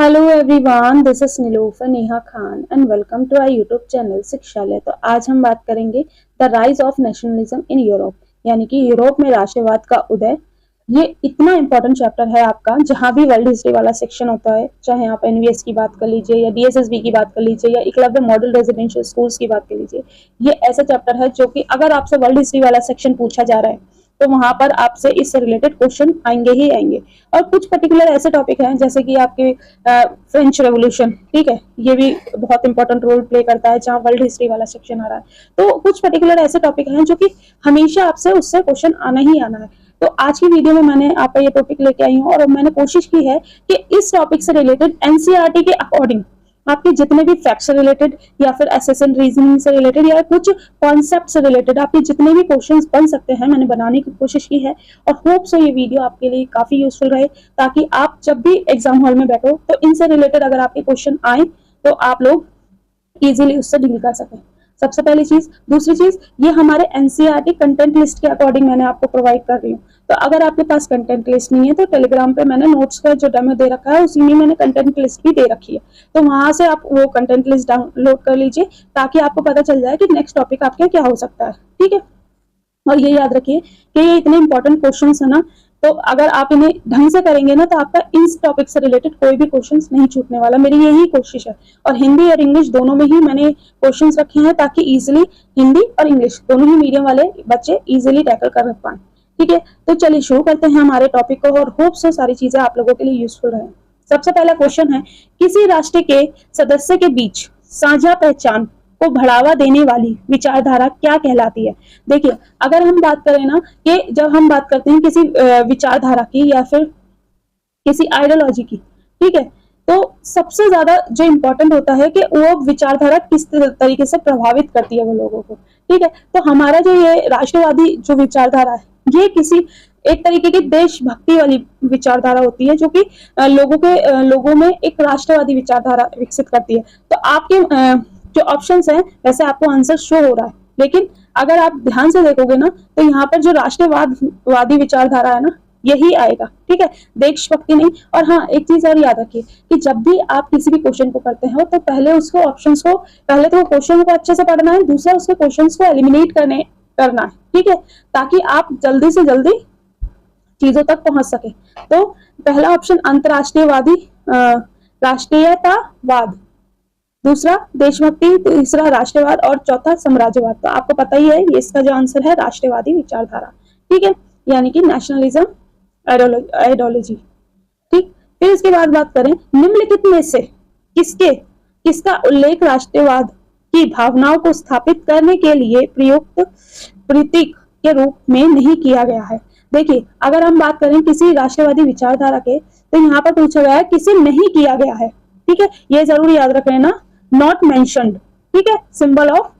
Hello everyone, this is Nilofar Neha Khan and welcome to our YouTube channel Shikshalaya. तो आज हम बात करेंगे the rise of nationalism in Europe, यानी कि यूरोप में राष्ट्रवाद का उदय। ये इतना इंपॉर्टेंट चैप्टर है आपका, जहां भी वर्ल्ड हिस्ट्री वाला सेक्शन होता है, चाहे आप एनवीएस की बात कर लीजिए या डीएसएसबी की बात कर लीजिए या एकलव्य मॉडल रेजिडेंशियल स्कूल्स की बात कर लीजिए। ये ऐसा चैप्टर है जो कि अगर आपसे वर्ल्ड हिस्ट्री वाला सेक्शन पूछा जा रहा है तो वहां पर आपसे इससे रिलेटेड क्वेश्चन आएंगे ही आएंगे। और कुछ पर्टिकुलर ऐसे टॉपिक हैं जैसे कि आपके फ्रेंच रेवोल्यूशन, ठीक है, ये भी बहुत इंपॉर्टेंट रोल प्ले करता है जहां वर्ल्ड हिस्ट्री वाला सेक्शन आ रहा है। तो कुछ पर्टिकुलर ऐसे टॉपिक हैं जो कि हमेशा आपसे उससे क्वेश्चन आना ही आना है। तो आज की वीडियो में मैंने आपका ये टॉपिक लेके आई हूँ और मैंने कोशिश की है कि इस टॉपिक से रिलेटेड एनसीईआरटी के अकॉर्डिंग आपके जितने भी फैक्ट से रिलेटेड या फिर एसेसन रीजनिंग से रिलेटेड या कुछ कॉन्सेप्ट से रिलेटेड आपके जितने भी क्वेश्चंस बन सकते हैं मैंने बनाने की कोशिश की है। और होप सो ये वीडियो आपके लिए काफी यूजफुल रहे, ताकि आप जब भी एग्जाम हॉल में बैठो तो इनसे रिलेटेड अगर आपके क्वेश्चन आए तो आप लोग इजीली उससे डील कर सकें। सबसे पहली चीज। दूसरी चीज, ये हमारे एनसीईआरटी कंटेंट लिस्ट के अकॉर्डिंग मैंने आपको प्रोवाइड कर रही हूँ। तो अगर आपके पास कंटेंट लिस्ट नहीं है तो टेलीग्राम पे मैंने नोट्स का जो डेमो दे रखा है उसी में मैंने कंटेंट लिस्ट भी दे रखी है। तो वहां से आप वो कंटेंट लिस्ट डाउनलोड कर लीजिए ताकि आपको पता चल जाए कि नेक्स्ट टॉपिक आपके क्या हो सकता है, ठीक है। और ये याद रखिए कि ये इतने इंपॉर्टेंट क्वेश्चंस है ना, तो अगर आप इन्हें ढंग से करेंगे ना तो आपका इस टॉपिक से रिलेटेड कोई भी क्वेश्चंस नहीं छूटने वाला। मेरी यही कोशिश है। और हिंदी और इंग्लिश दोनों में ही मैंने क्वेश्चंस रखे हैं ताकि इजीली हिंदी और इंग्लिश दोनों ही मीडियम वाले बच्चे इजीली टैकल कर पाए, ठीक है। तो चलिए शुरू करते हैं हमारे टॉपिक को और होप सो सारी चीजें आप लोगों के लिए यूजफुल रहे। सबसे पहला क्वेश्चन है, किसी राष्ट्र के सदस्य के बीच साझा पहचान को बढ़ावा देने वाली विचारधारा क्या कहलाती है। देखिए, अगर हम बात करें ना कि जब हम बात करते हैं किसी विचारधारा की या फिर किसी आइडियोलॉजी की, ठीक है, तो सबसे ज्यादा जो इम्पोर्टेंट होता है कि वो विचारधारा किस तरीके से प्रभावित करती है वो लोगों को, ठीक है। तो हमारा जो ये राष्ट्रवादी जो विचारधारा है ये किसी एक तरीके की देशभक्ति वाली विचारधारा होती है जो कि लोगों में एक राष्ट्रवादी विचारधारा विकसित करती है। तो आपके जो ऑप्शंस हैं वैसे आपको आंसर शो हो रहा है, लेकिन अगर आप ध्यान से देखोगे ना तो यहाँ पर जो राष्ट्रवादी विचारधारा है ना यही आएगा, ठीक है, देशभक्ति नहीं। और हाँ, एक चीज और याद रखिए कि जब भी आप किसी भी क्वेश्चन को करते हो तो पहले उसको ऑप्शंस को पहले तो क्वेश्चन को अच्छे से पढ़ना है, दूसरा उसके क्वेश्चंस को एलिमिनेट करना है, ठीक है, ताकि आप जल्दी से जल्दी चीजों तक पहुंच सके। तो पहला ऑप्शन अंतरराष्ट्रीयवादी राष्ट्रीयतावाद, दूसरा देशभक्ति, तीसरा राष्ट्रवाद और चौथा साम्राज्यवाद। तो आपको पता ही है ये इसका जो आंसर है राष्ट्रवादी विचारधारा, ठीक है, यानी कि नेशनलिज्म आइडियोलॉजी, ठीक। फिर इसके बाद बात करें, निम्नलिखित में से किसका उल्लेख राष्ट्रवाद की भावनाओं को स्थापित करने के लिए प्रयुक्त प्रतीक के रूप में नहीं किया गया है। देखिए, अगर हम बात करें किसी राष्ट्रवादी विचारधारा के तो यहाँ पर पूछा गया है किसे नहीं किया गया है, ठीक है, ये जरूर याद रख लेना, नॉट मेंशन्ड, ठीक है, सिंबल ऑफ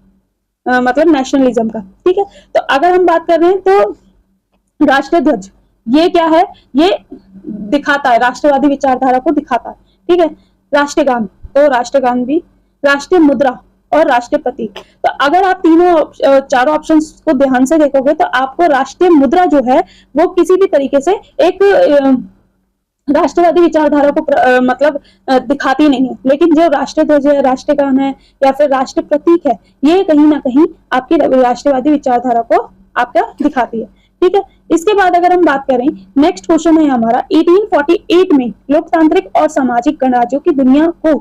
मतलब नेशनलिज्म का, ठीक है। तो अगर हम बात कर रहे हैं तो राष्ट्रीय ध्वज ये क्या है, ये दिखाता है राष्ट्रवादी विचारधारा को दिखाता है, ठीक है। राष्ट्रगान, तो राष्ट्रगान भी, राष्ट्रीय मुद्रा और राष्ट्रीय प्रतीक। तो अगर आप तीनों चारों ऑप्शंस को ध्यान से देखोगे तो आपको राष्ट्रीय मुद्रा जो है वो किसी भी तरीके से एक राष्ट्रवादी विचारधारा को मतलब दिखाती नहीं है, लेकिन जो राष्ट्रीय ध्वज है, राष्ट्रगान है या फिर राष्ट्रीय प्रतीक है ये कहीं ना कहीं आपकी राष्ट्रवादी विचारधारा को आपका दिखाती है, ठीक है। इसके बाद अगर हम बात करें, नेक्स्ट क्वेश्चन है हमारा, 1848 में लोकतांत्रिक और सामाजिक गणराज्यों की दुनिया को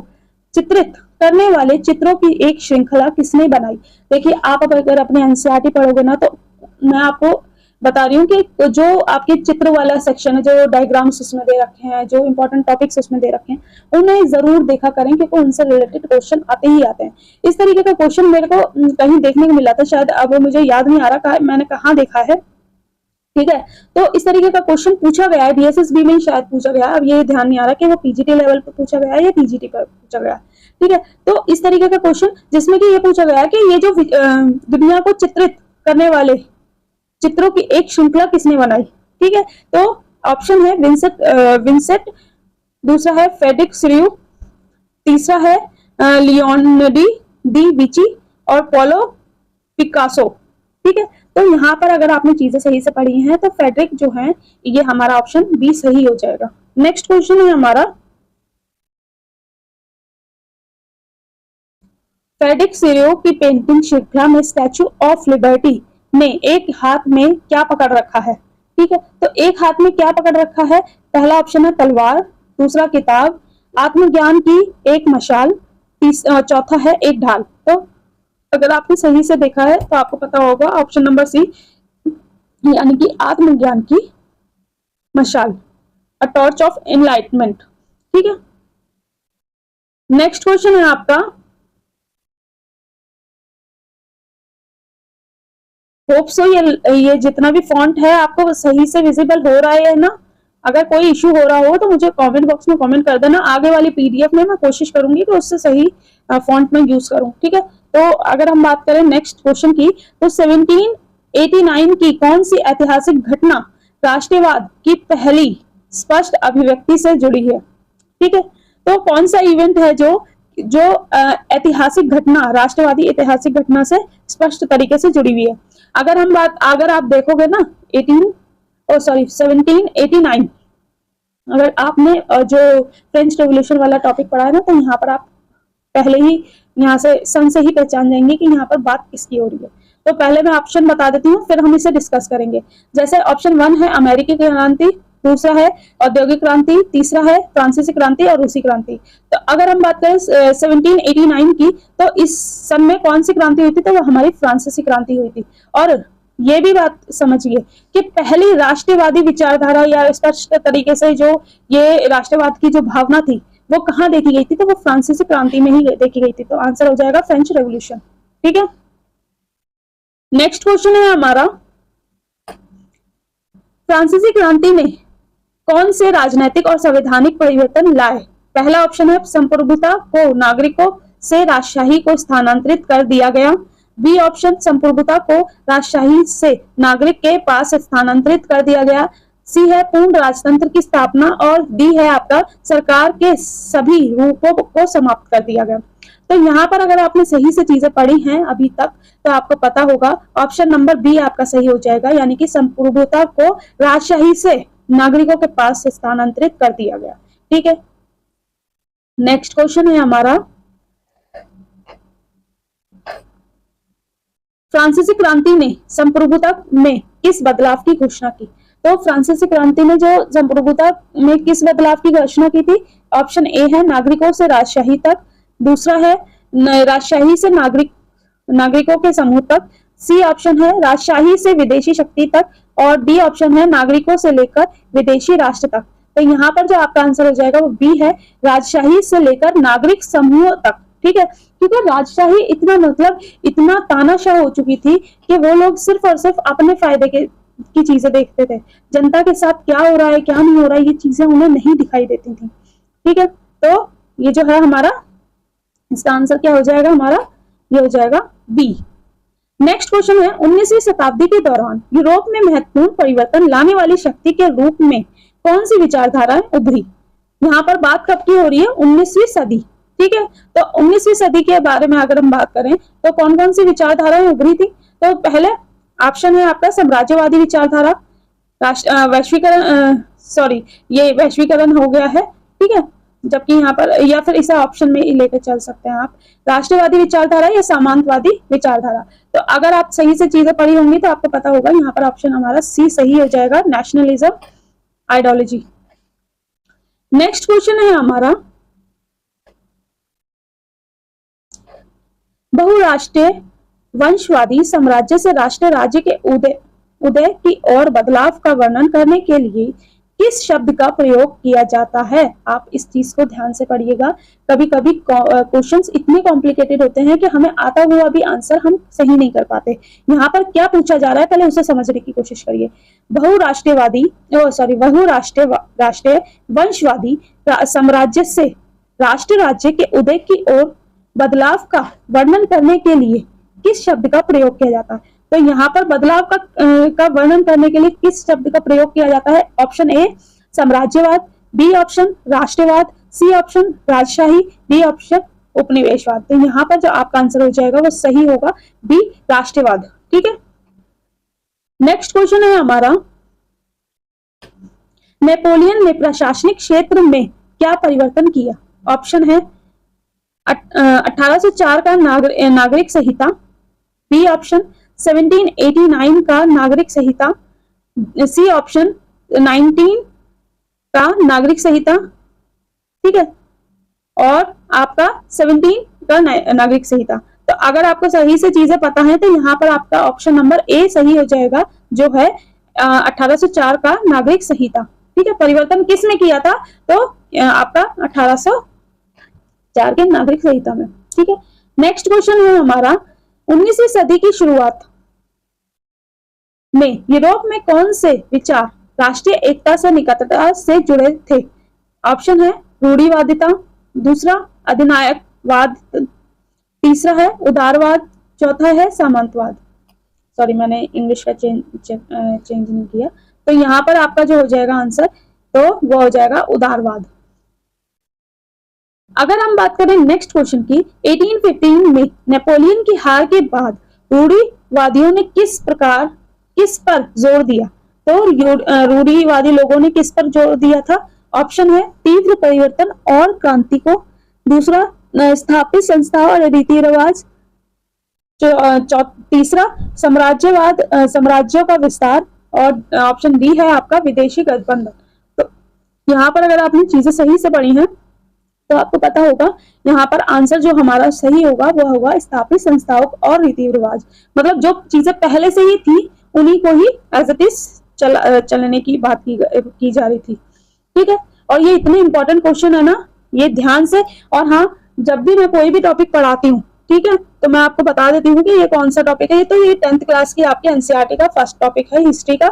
चित्रित करने वाले चित्रों की एक श्रृंखला किसने बनाई। देखिए, आप अगर अपने एनसीईआरटी पढ़ोगे ना तो मैं आपको बता रही हूँ कि जो आपके चित्र वाला सेक्शन है, जो डायग्राम्स उसमें दे रखे हैं, जो इंपॉर्टेंट टॉपिक्स उसमें दे रखे हैं, उन्हें जरूर देखा करें क्योंकि उनसे रिलेटेड क्वेश्चन आते ही आते हैं। इस तरीके का क्वेश्चन मेरे को कहीं देखने को मिला था, शायद अब मुझे याद नहीं आ रहा मैंने कहाँ देखा है, ठीक है। तो इस तरीके का क्वेश्चन पूछा गया है, डीएसएसबी में शायद पूछा गया है, अब ये ध्यान नहीं आ रहा कि वो पीजीटी लेवल पर पूछा गया है या टीजीटी पर पूछा गया है, ठीक है। तो इस तरीके का क्वेश्चन जिसमें कि ये पूछा गया है कि ये जो दुनिया को चित्रित करने वाले चित्रों की एक श्रृंखला किसने बनाई, ठीक है। तो ऑप्शन है विंसेंट, दूसरा है फ्रेडरिक श्रियू, तीसरा है लियोनार्डो डी विंची और पोलो पिकासो, ठीक है। तो यहाँ पर अगर आपने चीजें सही से पढ़ी हैं तो फ्रेडरिक जो है ये हमारा ऑप्शन बी सही हो जाएगा। नेक्स्ट क्वेश्चन है हमारा, फ्रेडरिक सीरियो की पेंटिंग श्रृंखला में स्टैचू ऑफ लिबर्टी में एक हाथ में क्या पकड़ रखा है? ठीक है, तो एक हाथ में क्या पकड़ रखा है? पहला ऑप्शन है तलवार, दूसरा किताब, आत्मज्ञान की एक मशाल, चौथा है एक ढाल। तो अगर आपने सही से देखा है तो आपको पता होगा ऑप्शन नंबर सी, यानी कि आत्मज्ञान की मशाल, अ टॉर्च ऑफ एनलाइटमेंट। ठीक है, नेक्स्ट क्वेश्चन है आपका, होप सो ये जितना भी फॉन्ट है आपको सही से विजिबल हो रहा है ना? अगर कोई इश्यू हो रहा हो तो मुझे कमेंट बॉक्स में कमेंट कर देना, आगे वाली पीडीएफ में मैं कोशिश करूंगी कि उससे सही फॉन्ट में यूज करूं। ठीक है, तो अगर हम बात करें नेक्स्ट क्वेश्चन की, तो 1789 की कौन सी ऐतिहासिक घटना राष्ट्रवाद की पहली स्पष्ट अभिव्यक्ति से जुड़ी है? ठीक है, तो कौन सा इवेंट है जो जो ऐतिहासिक घटना, राष्ट्रवादी ऐतिहासिक घटना से स्पष्ट तरीके से जुड़ी हुई है? अगर आप देखोगे ना 1789, अगर आपने जो फ्रेंच रेवोल्यूशन वाला टॉपिक पढ़ा है ना, तो यहाँ पर आप पहले ही यहाँ से सन से ही पहचान जाएंगे कि यहाँ पर बात किसकी हो रही है। तो पहले मैं ऑप्शन बता देती हूँ, फिर हम इसे डिस्कस करेंगे। जैसे ऑप्शन 1 है अमेरिकी क्रांति, दूसरा है औद्योगिक क्रांति, तीसरा है फ्रांसीसी क्रांति और रूसी क्रांति। तो अगर हम बात करें 1789 की, तो इस सन में कौन सी क्रांति हुई थी? तो वो हमारी फ्रांसीसी क्रांति हुई थी। और ये भी बात समझिए कि पहली राष्ट्रवादी विचारधारा या स्पष्ट तरीके से जो ये राष्ट्रवाद की जो भावना थी वो कहाँ देखी गई थी? तो वो फ्रांसीसी क्रांति में ही देखी गई थी। तो आंसर हो जाएगा फ्रेंच रेवोल्यूशन। ठीक है, नेक्स्ट क्वेश्चन है हमारा, फ्रांसीसी क्रांति में कौन से राजनीतिक और संवैधानिक परिवर्तन लाए? पहला ऑप्शन है संप्रभुता को नागरिकों से राजशाही को स्थानांतरित कर दिया गया, बी ऑप्शन संप्रभुता को राजशाही से नागरिक के पास स्थानांतरित कर दिया गया, सी है पूर्ण राजतंत्र की स्थापना, और डी है आपका सरकार के सभी रूपों को समाप्त कर दिया गया। तो यहाँ पर अगर आपने सही से चीजें पढ़ी हैं अभी तक तो आपको पता होगा ऑप्शन नंबर बी आपका सही हो जाएगा, यानी कि संप्रभुता को राजशाही से नागरिकों के पास स्थानांतरित कर दिया गया। ठीक है, नेक्स्ट क्वेश्चन है हमारा, फ्रांसीसी क्रांति ने संप्रभुता में किस बदलाव की घोषणा की? तो फ्रांसीसी क्रांति ने जो संप्रभुता में किस बदलाव की घोषणा की थी? ऑप्शन ए है नागरिकों से राजशाही तक, दूसरा है राजशाही से नागरिकों के समूह तक, सी ऑप्शन है राजशाही से विदेशी शक्ति तक, और डी ऑप्शन है नागरिकों से लेकर विदेशी राष्ट्र तक। तो यहाँ पर जो आपका आंसर हो जाएगा वो बी है, राजशाही से लेकर नागरिक समूह तक। ठीक है, क्योंकि राजशाही इतना तानाशाह हो चुकी थी कि वो लोग सिर्फ और सिर्फ अपने फायदे की चीजें देखते थे, जनता के साथ क्या हो रहा है क्या नहीं हो रहा है ये चीजें उन्हें नहीं दिखाई देती थी। ठीक है, तो ये जो है हमारा, इसका आंसर क्या हो जाएगा हमारा? ये हो जाएगा बी। नेक्स्ट क्वेश्चन है, 19वीं शताब्दी के दौरान यूरोप में महत्वपूर्ण परिवर्तन लाने वाली शक्ति के रूप में कौन सी विचारधाराएं उभरी? यहाँ पर बात कब की हो रही है? 19वीं सदी। ठीक है, तो 19वीं सदी के बारे में अगर हम बात करें तो कौन कौन सी विचारधाराएं उभरी थी? तो पहले ऑप्शन है आपका साम्राज्यवादी विचारधारा, वैश्वीकरण हो गया है। ठीक है, जबकि यहाँ पर, या फिर इसे ऑप्शन में लेकर चल सकते हैं आप, राष्ट्रवादी विचारधारा या सामंतवादी विचारधारा। तो अगर आप सही से चीजें पढ़ी होंगी तो आपको पता होगा यहाँ पर ऑप्शन हमारा सी सही हो जाएगा, नेशनलिज्म आइडियोलॉजी। नेक्स्ट क्वेश्चन है हमारा, बहुराष्ट्रीय वंशवादी साम्राज्य से राष्ट्र राज्य के उदय की ओर बदलाव का वर्णन करने के लिए किस शब्द का प्रयोग किया जाता है? आप इस चीज को ध्यान से पढ़िएगा, कभी कभी क्वेश्चंस इतने कॉम्प्लिकेटेड होते हैं कि हमें आता हुआ भी आंसर हम सही नहीं कर पाते। यहाँ पर क्या पूछा जा रहा है पहले उसे समझने की कोशिश करिए। बहुराष्ट्रीय वंशवादी साम्राज्य से राष्ट्र राज्य के उदय की ओर बदलाव का वर्णन करने के लिए किस शब्द का प्रयोग किया जाता है? तो यहाँ पर बदलाव का वर्णन करने के लिए किस शब्द का प्रयोग किया जाता है? ऑप्शन ए साम्राज्यवाद, बी ऑप्शन राष्ट्रवाद, सी ऑप्शन राजशाही, डी ऑप्शन उपनिवेशवाद। तो यहाँ पर जो आपका आंसर हो जाएगा वो सही होगा बी राष्ट्रवाद। ठीक है, नेक्स्ट क्वेश्चन है हमारा, नेपोलियन ने प्रशासनिक क्षेत्र में क्या परिवर्तन किया? ऑप्शन है 1804 का नागरिक संहिता, बी ऑप्शन 1789 का नागरिक संहिता, सी ऑप्शन 19 का नागरिक संहिता, ठीक है, और आपका 17 का नागरिक संहिता। तो अगर आपको सही से चीजें पता है तो यहाँ पर आपका ऑप्शन नंबर ए सही हो जाएगा, जो है 1804 का नागरिक संहिता। ठीक है, परिवर्तन किसने किया था? तो आपका 1804 के नागरिक संहिता में। ठीक है, नेक्स्ट क्वेश्चन है हमारा, 19वीं सदी की शुरुआत में यूरोप में कौन से विचार राष्ट्रीय एकता से निकटता से जुड़े थे? ऑप्शन है रूढ़िवादिता, दूसरा अधिनायकवाद, तीसरा है उदारवाद, चौथा है सामंतवाद। सॉरी, मैंने इंग्लिश का चेंज नहीं किया। तो यहाँ पर आपका जो हो जाएगा आंसर, तो वो हो जाएगा उदारवाद। अगर हम बात करें नेक्स्ट क्वेश्चन की, 1815 में नेपोलियन की हार के बाद रूढ़िवादियों ने किस पर जोर दिया? तो रूढ़िवादी लोगों ने किस पर जोर दिया था? ऑप्शन है तीव्र परिवर्तन और क्रांति को, दूसरा स्थापित संस्थाओं और रीति रिवाज, तीसरा साम्राज्यों का विस्तार, और ऑप्शन डी है आपका विदेशी गठबंधन। तो यहाँ पर अगर आपने चीजें सही से पढ़ी हैं तो आपको पता होगा यहाँ पर आंसर जो हमारा सही होगा वो होगा स्थापित संस्थाओं और रीति रिवाज। मतलब जो चीजें पहले से ही थी उन्हीं को ही एज इट इज चलने की बात की जा रही थी। ठीक है, और ये इतने इंपॉर्टेंट क्वेश्चन है ना, ये ध्यान से। और हाँ, जब भी मैं कोई भी टॉपिक पढ़ाती हूँ, ठीक है, तो मैं आपको बता देती हूँ कि ये कौन सा टॉपिक है। ये तो ये 10th क्लास की आपके एनसीईआरटी का फर्स्ट टॉपिक है, हिस्ट्री का।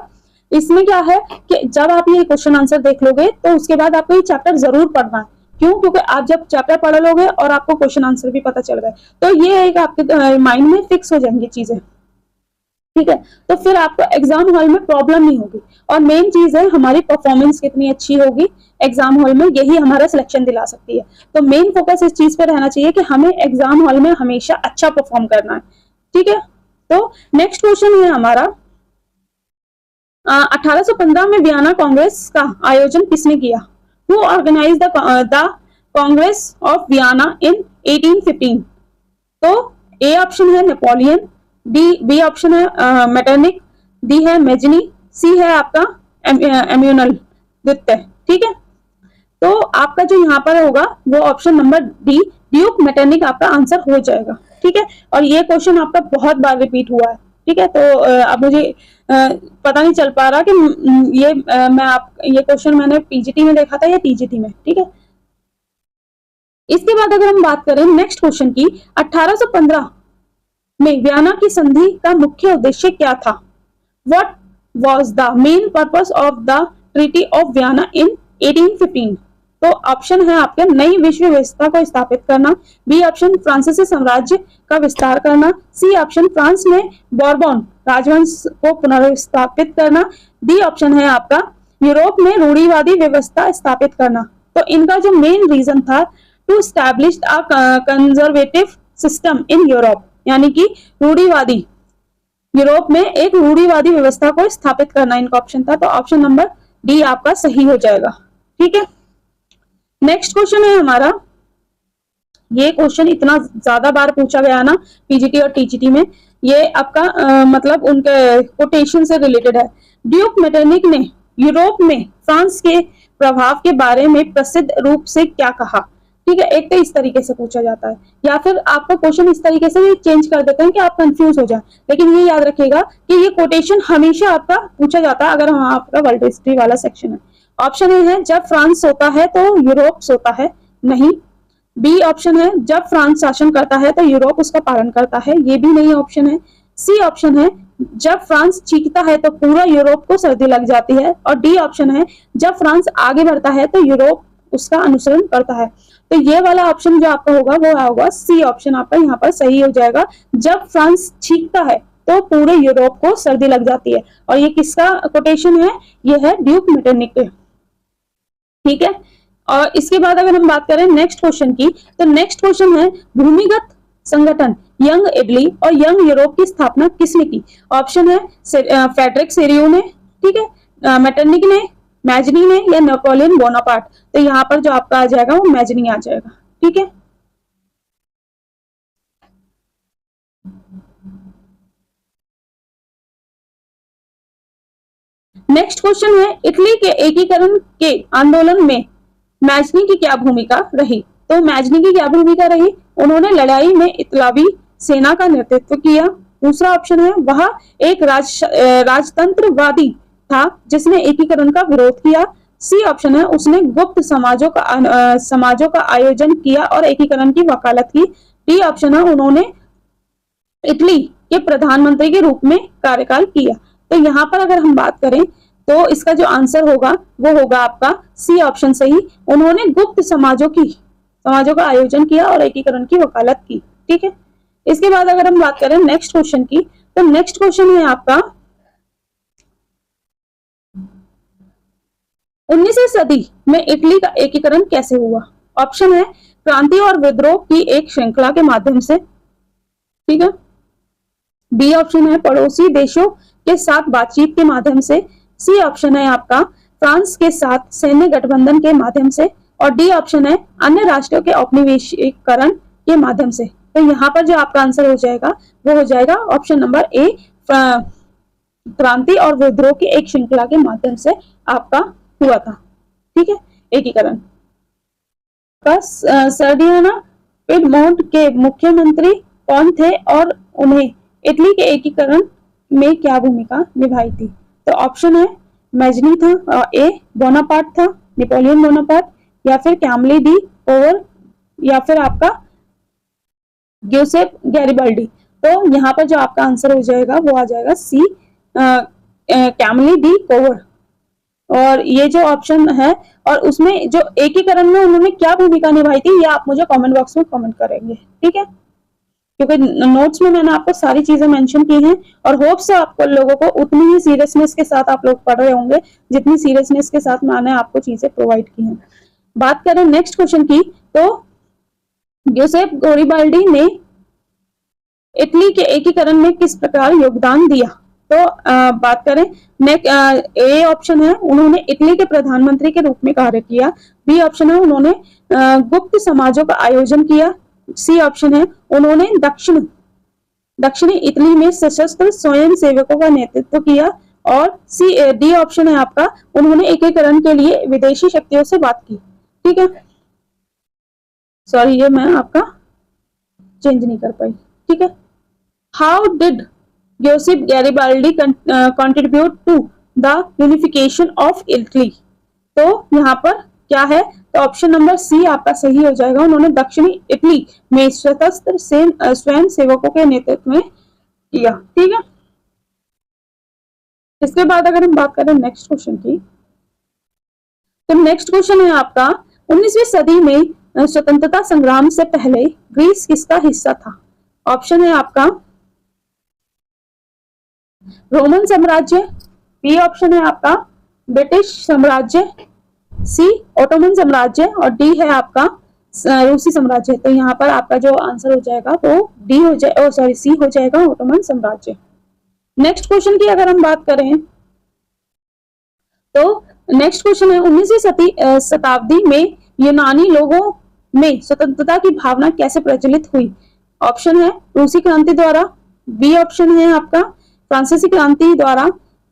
इसमें क्या है कि जब आप ये क्वेश्चन आंसर देख लोगे तो उसके बाद आपको ये चैप्टर जरूर पढ़ना है। क्यों? क्योंकि आप जब चैप्टर पढ़ लोगे और आपको क्वेश्चन आंसर भी पता चल गए तो ये एक आपके माइंड में फिक्स हो जाएंगी चीजें। ठीक है, तो फिर आपको एग्जाम हॉल में प्रॉब्लम नहीं होगी। और मेन चीज है हमारी परफॉर्मेंस कितनी अच्छी होगी एग्जाम हॉल में, यही हमारा सिलेक्शन दिला सकती है। तो मेन फोकस इस चीज पे रहना चाहिए कि हमें एग्जाम हॉल में हमेशा अच्छा परफॉर्म करना है। ठीक है, तो नेक्स्ट क्वेश्चन है हमारा, 1815 में वियना कांग्रेस का आयोजन किसने किया? Who organized the Congress of Vienna in 1815? तो ए ऑप्शन है नेपोलियन, बी ऑप्शन है मेटरनिक, डी है मेजनी, सी है आपका एम्यूनल द्वितीय। ठीक है, तो आपका जो यहाँ पर होगा वो option number D Duke Metternich आपका आंसर हो जाएगा। ठीक है, और ये क्वेश्चन आपका बहुत बार रिपीट हुआ है। ठीक है, तो अब मुझे पता नहीं चल पा रहा कि ये क्वेश्चन मैंने पीजीटी में देखा था या टीजीटी में। ठीक है, इसके बाद अगर हम बात करें नेक्स्ट क्वेश्चन की, 1815 में वियना की संधि का मुख्य उद्देश्य क्या था? What was the main purpose of the treaty of Vienna in 1815? तो ऑप्शन है आपके नई विश्व व्यवस्था को स्थापित करना, बी ऑप्शन फ्रांसीसी साम्राज्य का विस्तार करना, सी ऑप्शन फ्रांस में बोर्बोन राजवंश को पुनर्स्थापित करना, डी ऑप्शन है आपका यूरोप में रूढ़िवादी व्यवस्था स्थापित करना। तो इनका जो मेन रीजन था to establish a conservative system in Europe, यानी कि रूढ़िवादी यूरोप में एक रूढ़िवादी व्यवस्था को स्थापित करना इनका ऑप्शन था। तो ऑप्शन नंबर डी आपका सही हो जाएगा। ठीक है, नेक्स्ट क्वेश्चन है हमारा, ये क्वेश्चन इतना ज्यादा बार पूछा गया ना पीजीटी और टीजीटी में, ये आपका मतलब उनके कोटेशन से रिलेटेड है। ड्यूक मेटरनिक ने यूरोप में फ्रांस के प्रभाव के बारे में प्रसिद्ध रूप से क्या कहा? ठीक है, एक तो इस तरीके से पूछा जाता है, या फिर आपका क्वेश्चन इस तरीके से भी चेंज कर देते हैं कि आप कंफ्यूज हो जाए। लेकिन ये याद रखिएगा कि ये कोटेशन हमेशा आपका पूछा जाता है अगर हाँ आपका वर्ल्ड हिस्ट्री वाला सेक्शन है। ऑप्शन ए है जब फ्रांस सोता है तो यूरोप सोता है, नहीं। बी ऑप्शन है जब फ्रांस शासन करता है तो यूरोप उसका पालन करता है, ये भी नहीं ऑप्शन है। सी ऑप्शन है जब फ्रांस चीखता है तो पूरा यूरोप को सर्दी लग जाती है, और डी ऑप्शन है जब फ्रांस आगे बढ़ता है तो यूरोप उसका अनुसरण करता है। तो ये वाला ऑप्शन जो आपका होगा वो होगा सी ऑप्शन आपका यहाँ पर सही हो जाएगा। जब फ्रांस चीखता है तो पूरे यूरोप को सर्दी लग जाती है, और ये किसका कोटेशन है? ये है ड्यूक मेटरनिक पे। ठीक है, और इसके बाद अगर हम बात करें नेक्स्ट क्वेश्चन की, तो नेक्स्ट क्वेश्चन है भूमिगत संगठन यंग इटली और यंग यूरोप की स्थापना किसने की? ऑप्शन है फ्रेडरिक सेरियो ने, ठीक है, मेटरनिक ने, मैजनी ने, या नेपोलियन बोनापार्ट। तो यहाँ पर जो आपका आ जाएगा वो मैजनी आ जाएगा। ठीक है, नेक्स्ट क्वेश्चन है, इटली के एकीकरण के आंदोलन में मैजनी की क्या भूमिका रही? तो मैजनी की क्या भूमिका रही? उन्होंने लड़ाई में इतालवी सेना का नेतृत्व किया। दूसरा ऑप्शन है, वह एक राजतंत्रवादी था जिसने एकीकरण का विरोध किया। सी ऑप्शन है, उसने गुप्त समाजों का आयोजन किया और एकीकरण की वकालत की। डी ऑप्शन है, उन्होंने इटली के प्रधानमंत्री के रूप में कार्यकाल किया। तो यहाँ पर अगर हम बात करें तो इसका जो आंसर होगा वो होगा आपका सी ऑप्शन सही। उन्होंने गुप्त समाजों का आयोजन किया और एकीकरण की वकालत की। ठीक है, इसके बाद अगर हम बात करें नेक्स्ट क्वेश्चन की, तो नेक्स्ट क्वेश्चन है आपका 19वीं सदी में इटली का एकीकरण कैसे हुआ? ऑप्शन है, क्रांति और विद्रोह की एक श्रृंखला के माध्यम से। ठीक है, बी ऑप्शन है, पड़ोसी देशों के साथ बातचीत के माध्यम से। सी ऑप्शन है आपका, फ्रांस के साथ सैन्य गठबंधन के माध्यम से। और डी ऑप्शन है, अन्य राष्ट्रों के औपनिवेशीकरण के माध्यम से। तो यहाँ पर जो आपका आंसर हो जाएगा वो हो जाएगा ऑप्शन नंबर ए, क्रांति और विद्रोह की एक श्रृंखला के माध्यम से आपका हुआ था। ठीक है, एकीकरण। सर्डियाना पिडमोंट के मुख्यमंत्री कौन थे और उन्हें इटली के एकीकरण में क्या भूमिका निभाई थी? तो ऑप्शन है, मैजनी था, ए बोनापार्ट था, नेपोलियन बोनापार्ट, या फिर कैमली डी कोवर, या फिर आपका ग्यूसेप गैरिबाल्डी। तो यहाँ पर जो आपका आंसर हो जाएगा वो आ जाएगा सी, कैमली डी कोवर। और ये जो ऑप्शन है, और उसमें जो एकीकरण में उन्होंने क्या भूमिका निभाई थी, ये आप मुझे कमेंट बॉक्स में कमेंट करेंगे। ठीक है, क्योंकि नोट्स में मैंने आपको सारी चीजें मेंशन की हैं और होप से आपको लोगों को उतनी ही सीरियसनेस के साथ आप लोग पढ़ रहे होंगे जितनी सीरियसनेस के साथ मैंने आपको चीजें प्रोवाइड की हैं। बात करें नेक्स्ट क्वेश्चन की, तो ग्यूसेप गैरिबाल्डी ने इटली के एकीकरण में किस प्रकार योगदान दिया? तो बात करें, ए ऑप्शन है, उन्होंने इटली के प्रधानमंत्री के रूप में कार्य किया। बी ऑप्शन है, उन्होंने गुप्त समाजों का आयोजन किया। सी ऑप्शन है, उन्होंने दक्षिणी इटली में सशस्त्र स्वयं सेवकों का नेतृत्व किया। और डी ऑप्शन है आपका, उन्होंने एकीकरण के लिए विदेशी शक्तियों से बात की। ठीक है, सॉरी ये मैं आपका चेंज नहीं कर पाई। ठीक है, how did Joseph Garibaldi contribute to the unification of Italy? तो यहाँ पर क्या है, तो ऑप्शन नंबर सी आपका सही हो जाएगा। उन्होंने दक्षिणी इटली में सशस्त्र स्वयं सेवकों के नेतृत्व में किया। ठीक है, इसके बाद अगर हम बात करें नेक्स्ट क्वेश्चन की, तो नेक्स्ट क्वेश्चन है आपका 19वीं सदी में स्वतंत्रता संग्राम से पहले ग्रीस किसका हिस्सा था? ऑप्शन है आपका, रोमन साम्राज्य। बी ऑप्शन है आपका, ब्रिटिश साम्राज्य। सी ओटोमन साम्राज्य। और डी है आपका रूसी साम्राज्य। तो यहाँ पर आपका जो आंसर हो जाएगा वो डी हो जाए, सॉरी सी हो जाएगा, ओटोमन साम्राज्य। नेक्स्ट क्वेश्चन की अगर हम बात करें तो नेक्स्ट क्वेश्चन है 19वीं शताब्दी में यूनानी लोगों में स्वतंत्रता की भावना कैसे प्रचलित हुई? ऑप्शन है, रूसी क्रांति द्वारा। बी ऑप्शन है आपका, फ्रांसीसी क्रांति द्वारा।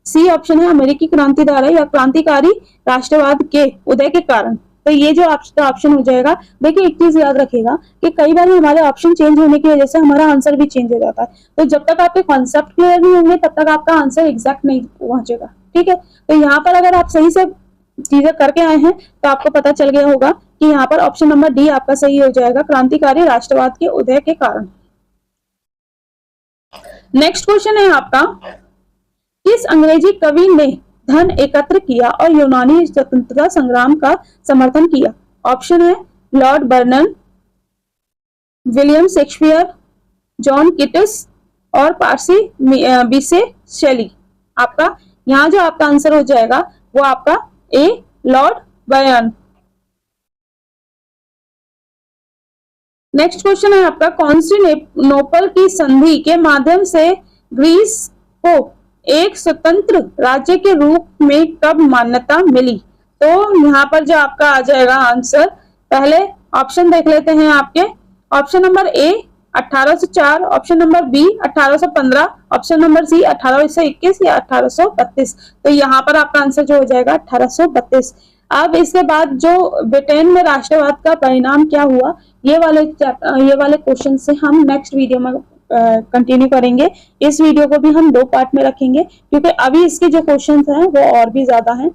सी ऑप्शन है, अमेरिकी क्रांति द्वारा, या क्रांतिकारी राष्ट्रवाद के उदय के कारण। तो ये जो आपका ऑप्शन हो जाएगा, देखिए एक चीज याद रखिएगा कि कई बार हमारे ऑप्शन चेंज होने की वजह से हमारा आंसर भी चेंज हो जाता है। तो जब तक आपके कॉन्सेप्ट क्लियर नहीं होंगे तब तक आपका आंसर एग्जैक्ट नहीं पहुंचेगा। ठीक है, तो यहाँ पर अगर आप सही से चीजें करके आए हैं तो आपको पता चल गया होगा कि यहाँ पर ऑप्शन नंबर डी आपका सही हो जाएगा, क्रांतिकारी राष्ट्रवाद के उदय के कारण। नेक्स्ट क्वेश्चन है आपका, किस अंग्रेजी कवि ने धन एकत्र किया और यूनानी स्वतंत्रता संग्राम का समर्थन किया? ऑप्शन है, Lord Byron, William Shakespeare, John Keats और पार्सी बीसे शेली। आपका यहाँ जो आपका आंसर हो जाएगा वो आपका ए, लॉर्ड बर्नन। नेक्स्ट क्वेश्चन है आपका, कॉन्स्टेंटिनोपल की संधि के माध्यम से ग्रीस को एक स्वतंत्र राज्य के रूप में कब मान्यता मिली? तो यहाँ पर जो आपका आ जाएगा आंसर, पहले ऑप्शन देख लेते हैं आपके। Option number A 1804, option number B 1815, option number C 1821 या 1832। तो यहाँ पर आपका आंसर जो हो जाएगा 1832। अब इसके बाद जो ब्रिटेन में राष्ट्रवाद का परिणाम क्या हुआ, ये वाले क्वेश्चन से हम नेक्स्ट वीडियो में कंटिन्यू करेंगे। इस वीडियो को भी हम 2 पार्ट में रखेंगे क्योंकि अभी इसके जो क्वेश्चंस हैं वो और भी ज्यादा हैं।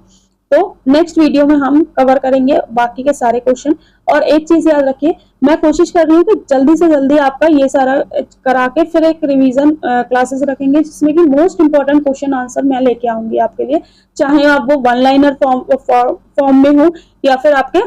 तो नेक्स्ट वीडियो में हम कवर करेंगे बाकी के सारे क्वेश्चन। और एक चीज याद रखिए, मैं कोशिश कर रही हूँ कि जल्दी से जल्दी आपका ये सारा करा के फिर एक रिवीजन क्लासेस रखेंगे जिसमें कि मोस्ट इंपॉर्टेंट क्वेश्चन आंसर मैं लेके आऊंगी आपके लिए, चाहे आप वो वन लाइनर फॉर्म में हो या फिर आपके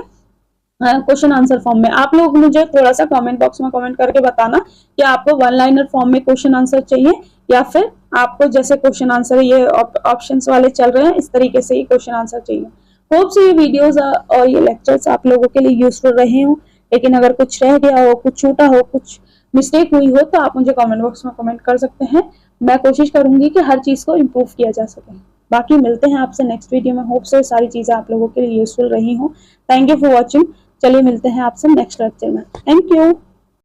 क्वेश्चन आंसर फॉर्म में। आप लोग मुझे थोड़ा सा कमेंट बॉक्स में कमेंट करके बताना कि आपको वन लाइनर फॉर्म में क्वेश्चन आंसर चाहिए या फिर आपको जैसे क्वेश्चन आंसर ये ऑप्शंस वाले चल रहे हैं इस तरीके से ही क्वेश्चन आंसर चाहिए। होप से ये वीडियोस और ये लेक्चर्स आप लोगों के लिए यूजफुल रहे हों, लेकिन अगर कुछ रह गया हो, कुछ छूटा हो, कुछ मिस्टेक हुई हो तो आप मुझे कमेंट बॉक्स में कमेंट कर सकते हैं। मैं कोशिश करूंगी कि हर चीज को इम्प्रूव किया जा सके। बाकी मिलते हैं आपसे नेक्स्ट वीडियो में। होप से सारी चीजें आप लोगों के लिए यूजफुल रही हों। Thank you for watching. चलिए मिलते हैं आपसे नेक्स्ट लेक्चर में। Thank you.